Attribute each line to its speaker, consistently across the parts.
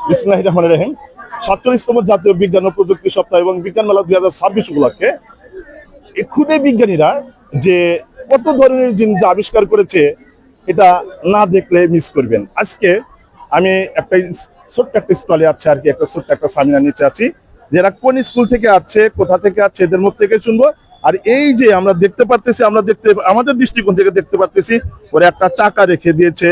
Speaker 1: বিসমিল্লাহির রহমানির রহিম। ৪৭তম জাতীয় বিজ্ঞান ও প্রযুক্তি সপ্তাহ এবং বিজ্ঞান মেলা ২০২৬ উপলক্ষে এই ক্ষুদে বিজ্ঞানীরা যে কত ধরনের জিনিস আবিষ্কার করেছে এটা না দেখলে মিস করবেন। আজকে আমি একটা ছোট্ট একটা স্টলে আছে আর কি, একটা ছোট্ট একটা সামিনার নিচে আছি। যারা কোন স্কুল থেকে আছে, কোথা থেকে আছে, এদের মুখ থেকে শুনবো। আর এই যে আমরা দেখতে পারতেছি, আমাদের দৃষ্টিকোণ থেকে দেখতে পারতেছি, ওরা একটা চাকা রেখে দিয়েছে,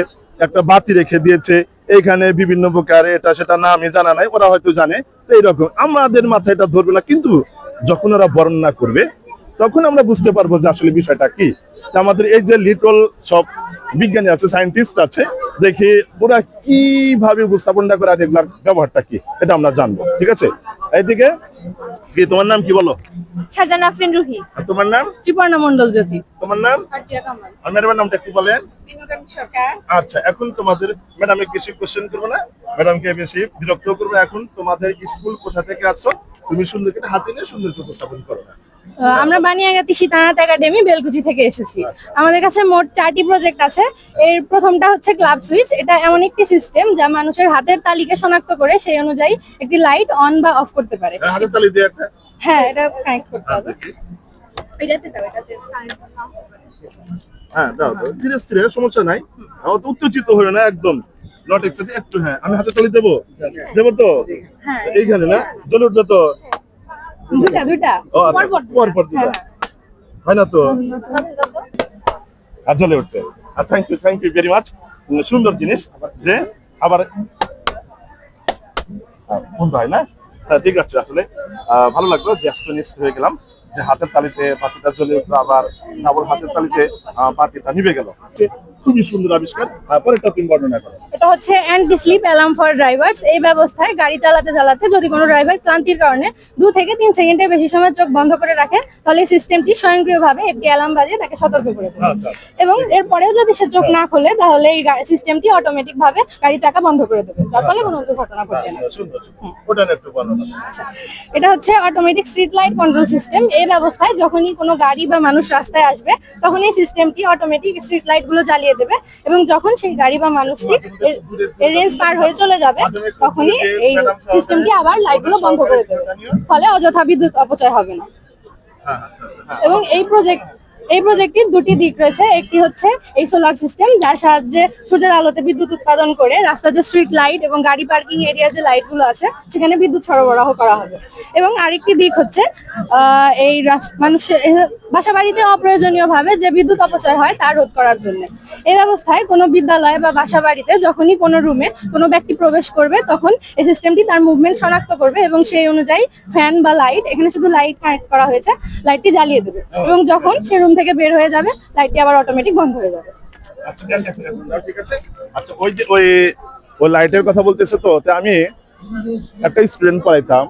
Speaker 1: একটা বাতি রেখে দিয়েছে, এইখানে বিভিন্ন প্রকার এটা সেটা নামই জানা নাই, ওরা হয়তো জানে। তো এইরকম আমাদের মাথায় এটা ধরবে না, কিন্তু যখন ওরা বর্ণনা করবে তখন আমরা বুঝতে পারবো যে আসলে বিষয়টা কি। আমাদের এই যে লিটল সব বিজ্ঞানী আছে, সায়েন্টিস্ট আছে, দেখি ওরা কিভাবে উপস্থাপনটা করে আর এগুলার ব্যবহারটা কি, এটা আমরা জানবো। ঠিক আছে, এইদিকে কি তোমার নাম কি বলো?
Speaker 2: শাহজাহান আফরিন রুহি।
Speaker 1: আর তোমার নাম?
Speaker 2: ত্রিপর্ণা মণ্ডল জ্যোতি।
Speaker 1: তোমার নাম?
Speaker 2: ফারজিয়া কামাল।
Speaker 1: আর ম্যাডামের নামটা একটু বলেন।
Speaker 2: বিনোদন সরকার।
Speaker 1: আচ্ছা, এখন তোমাদের ম্যাডামকে বেশি কোশ্চেন করবো না, ম্যাডামকে বেশি বিরক্ত করবো। এখন তোমাদের স্কুল কোথা থেকে আসছো, তুমি সুন্দর করে হাতে নিয়ে সুন্দর করে উপস্থাপন করো না।
Speaker 2: আমরা বানিয়াগাতি সীতানাথ একাডেমি বেলকুচি থেকে এসেছি। আমাদের কাছে মোট 4টি প্রজেক্ট আছে। এর প্রথমটা হচ্ছে ক্লাব সুইচ। এটা এমন একটি সিস্টেম যা মানুষের হাতের তালিকা শনাক্ত করে সেই অনুযায়ী একটি লাইট অন বা অফ করতে পারে।
Speaker 1: হাতের তালি দিয়ে একটা,
Speaker 2: হ্যাঁ, এটা কানেক্ট করতে হবে। এটাতে দাও, এটাতে কানেক্ট দাও।
Speaker 1: হ্যাঁ দাও দাও, ধীরে ধীরে, সমস্যা নাই। তো উত্তেজিত হয়ে না, একদম নট এক্সাইটেড একটু। হ্যাঁ, আমি হাতে তালি দেবো, দেবো তো?
Speaker 2: হ্যাঁ,
Speaker 1: এইখানে না জ্বলে উঠবে তো?
Speaker 2: দুইটা
Speaker 1: পরপর দিবা, হয় না তো? আর জ্বলে উঠছে। আর থ্যাংক ইউ ভেরি মাচ। সুন্দর জিনিস যে আবার বন্ধ হয় না। ঠিক আছে, আসলে ভালো লাগলো যে অ্যাস্ট্রনিস্ট হয়ে গেলাম, যে হাতের তালিতে বাতিটা জ্বলে উঠলো, আবার ডাবল হাতের তালিতে বাতিটা নিভে গেল। খুবই সুন্দর আবিষ্কার। পরেরটা তুমি বর্ণনা করো।
Speaker 2: এটা হচ্ছে anti sleep alarm for drivers. এই ব্যবস্থায় গাড়ি চালাতে চালাতে যদি কোনো ড্রাইভার ক্লান্তির কারণে 2 থেকে 3 সেকেন্ডের বেশি সময় চোখ বন্ধ করে রাখে, তাহলে এই সিস্টেমটি স্বয়ংক্রিয়ভাবে একটি অ্যালার্ম বাজিয়ে তাকে সতর্ক করে দেবে। এবং এরপরেও যদি সে চোখ না খোলে, তাহলে এই সিস্টেমটি অটোমেটিক ভাবে গাড়ির চাকা বন্ধ করে দেবে, যার ফলে কোনো দুর্ঘটনা ঘটবে না।
Speaker 1: ওটা একটু বর্ণনা করো।
Speaker 2: আচ্ছা, এটা হচ্ছে automatic street light control system. এই ব্যবস্থায় যখনই কোনো গাড়ি বা মানুষ রাস্তায় আসবে, তখন এই সিস্টেমটি অটোমেটিক স্ট্রিট লাইট গুলো জ্বালিয়ে দেবে, এবং যখন সেই গাড়ি বা মানুষটি এর রেঞ্জ পার হয়ে চলে যাবে, তখনই এই সিস্টেমটি আবার লাইট গুলো বন্ধ করে দেবে, ফলে অযথা বিদ্যুৎ অপচয় হবে না। এবং এই প্রজেক্টটির 2টি দিক রয়েছে। একটি হচ্ছে এই সোলার সিস্টেম, যার সাহায্যে সূর্যের আলোতে বিদ্যুৎ উৎপাদন করে রাস্তার যে স্ট্রিট লাইট এবং গাড়ি পার্কিং এরিয়ার যে লাইট গুলো আছে সেখানে বিদ্যুৎ সরবরাহ করা হবে। এবং আরেকটি দিক হচ্ছে এই মানুষের বাসা বাড়িতে অপ্রয়োজনীয় ভাবে যে বিদ্যুৎ অপচয় হয় তা রোধ করার জন্য। এই ব্যবস্থায় কোনো বিদ্যালয় বা বাসা বাড়িতে যখনই কোনো রুমে কোনো ব্যক্তি প্রবেশ করবে, তখন এই সিস্টেমটি তার মুভমেন্ট শনাক্ত করবে এবং সেই অনুযায়ী ফ্যান বা লাইট, এখানে শুধু লাইট কানেক্ট করা হয়েছে, লাইটটি জ্বালিয়ে দেবে, এবং যখন সে রুম থেকে বের হয়ে যাবে, লাইটটি আবার অটোমেটিক বন্ধ হয়ে যাবে।
Speaker 1: ঠিক আছে। আচ্ছা, ওই যে ওই লাইটের কথা বলতেছে, তো আমি একটা স্টুডেন্ট পড়াইতাম,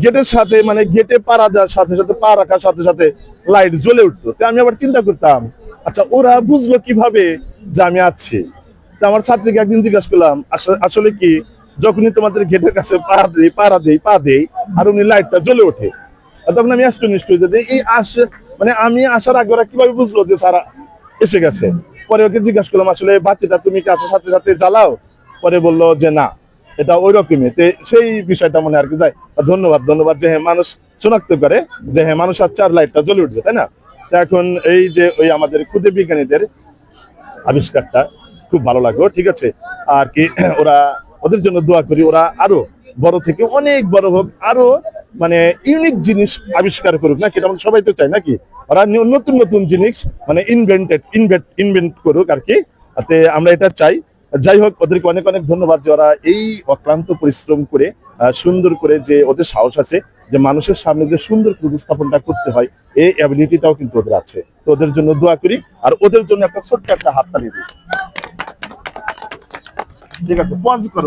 Speaker 1: গেটের সাথে মানে গেটে পা দেওয়ার সাথে সাথে, পা রাখার সাথে সাথে লাইট জ্বলে উঠতো। তো আমি আবার চিন্তা করতাম, আচ্ছা ওরা বুঝলো কিভাবে যে আমি আছি? তো আমার ছাত্রীকে একদিন জিজ্ঞাসা করলাম, আসলে কি, যখনই তোমাদের গেটের কাছে পা দেই আর উনি লাইটটা জ্বলে ওঠে, তখন আমি অ্যাস্ট্রনিস্ট হয়ে যাই, এই মানে আমি আসার আগে ওরা কিভাবে বুঝলো যে সারা এসে গেছে? পরে ওকে জিজ্ঞাসা করলাম, আসলে বাতিটা তুমি কি আসার সাথে সাথে জ্বালাও? পরে বললো যে না, এটা ওই রকমই। সেই বিষয়টা মনে আর কি যায়। ধন্যবাদ যে হ্যাঁ, মানুষ শনাক্ত করে যে হ্যাঁ, মানুষ আর 4 লাইটটা জ্বলে উঠবে, তাই না? তো এখন এই যে ওই আমাদের ক্ষুদে বিজ্ঞানীদের আবিষ্কারটা খুব ভালো লাগলো। ঠিক আছে, আর কি ওদের জন্য দোয়া করি, ওরা আরো বড় থেকে অনেক বড় হোক, আরো মানে ইউনিক জিনিস আবিষ্কার করুক, নাকি? এটা সবাই তো চাই নাকি? ওরা নতুন নতুন জিনিস মানে ইনভেন্ট করুক আর কি, আমরা এটা চাই। যাই হোক, ওদেরকে অনেক অনেক ধন্যবাদ যে ওরা এই অক্লান্ত পরিশ্রম করে সুন্দর করে, যে ওদের সাহস আছে যে মানুষের সামনে যে সুন্দর উপস্থাপনটা করতে হয়, এই অ্যাবিলিটিটাও কিন্তু ওদের আছে। তো ওদের জন্য দোয়া করি, আর ওদের জন্য একটা ছোট্ট একটা হাততালি দিই। ঠিক আছে, পজ করো।